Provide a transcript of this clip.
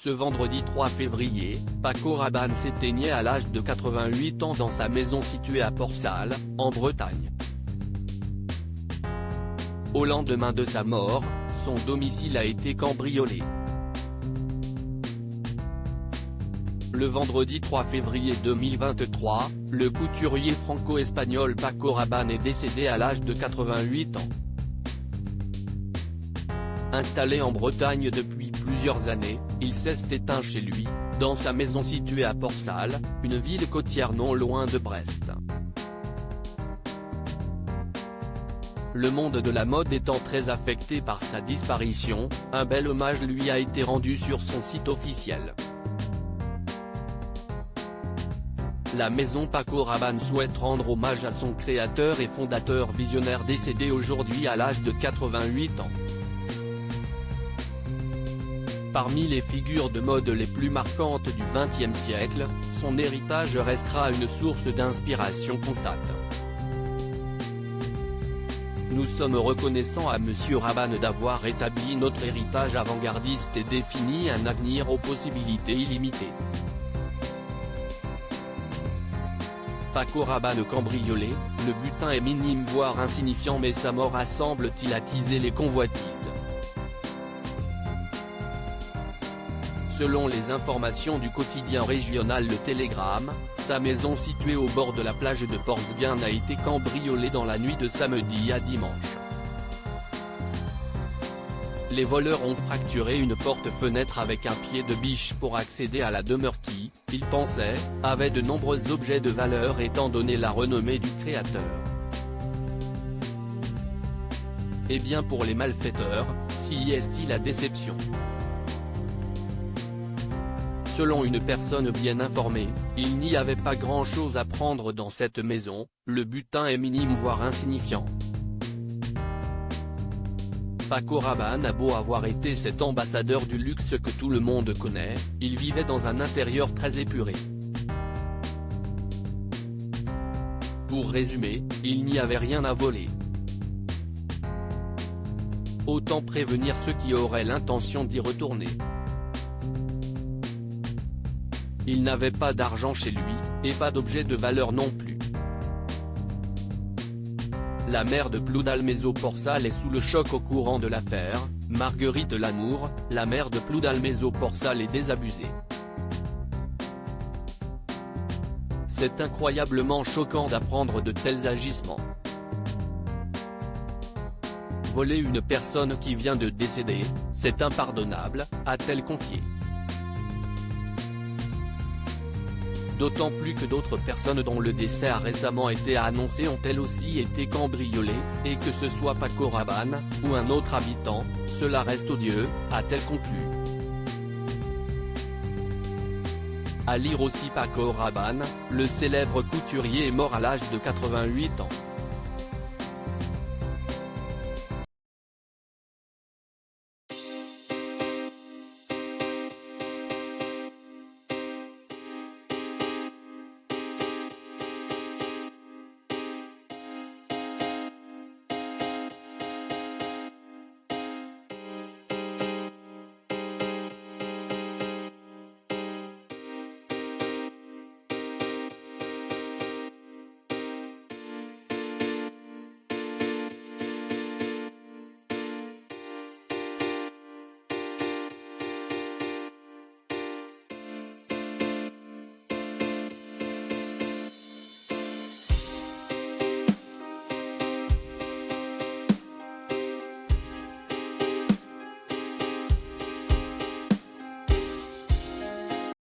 Ce vendredi 3 février, Paco Rabanne s'éteignait à l'âge de 88 ans dans sa maison située à Port-Salle, en Bretagne. Au lendemain de sa mort, son domicile a été cambriolé. Le vendredi 3 février 2023, le couturier franco-espagnol Paco Rabanne est décédé à l'âge de 88 ans. Installé en Bretagne depuis plusieurs années, il s'est éteint chez lui, dans sa maison située à Port-Salle, une ville côtière non loin de Brest. Le monde de la mode étant très affecté par sa disparition, un bel hommage lui a été rendu sur son site officiel. La maison Paco Rabanne souhaite rendre hommage à son créateur et fondateur visionnaire décédé aujourd'hui à l'âge de 88 ans. Parmi les figures de mode les plus marquantes du XXe siècle, son héritage restera une source d'inspiration constante. Nous sommes reconnaissants à Monsieur Rabanne d'avoir établi notre héritage avant-gardiste et défini un avenir aux possibilités illimitées. Paco Rabanne cambriolé, le butin est minime voire insignifiant mais sa mort a semble-t-il attisé les convoitises. Selon les informations du quotidien régional Le Télégramme, sa maison située au bord de la plage de Portsguen a été cambriolée dans la nuit de samedi à dimanche. Les voleurs ont fracturé une porte-fenêtre avec un pied de biche pour accéder à la demeure qui, ils pensaient, avait de nombreux objets de valeur étant donné la renommée du créateur. Et bien pour les malfaiteurs, si est-il la déception. Selon une personne bien informée, il n'y avait pas grand-chose à prendre dans cette maison, le butin est minime voire insignifiant. Paco Rabanne a beau avoir été cet ambassadeur du luxe que tout le monde connaît, il vivait dans un intérieur très épuré. Pour résumer, il n'y avait rien à voler. Autant prévenir ceux qui auraient l'intention d'y retourner. Il n'avait pas d'argent chez lui, et pas d'objet de valeur non plus. La mère de Ploudalmézeau Port-Salle est sous le choc au courant de l'affaire, Marguerite Lamour, la mère de Ploudalmézeau Port-Salle est désabusée. C'est incroyablement choquant d'apprendre de tels agissements. Voler une personne qui vient de décéder, c'est impardonnable, a-t-elle confié. D'autant plus que d'autres personnes dont le décès a récemment été annoncé ont elles aussi été cambriolées, et que ce soit Paco Rabanne, ou un autre habitant, cela reste odieux, a-t-elle conclu. À lire aussi Paco Rabanne, le célèbre couturier est mort à l'âge de 88 ans.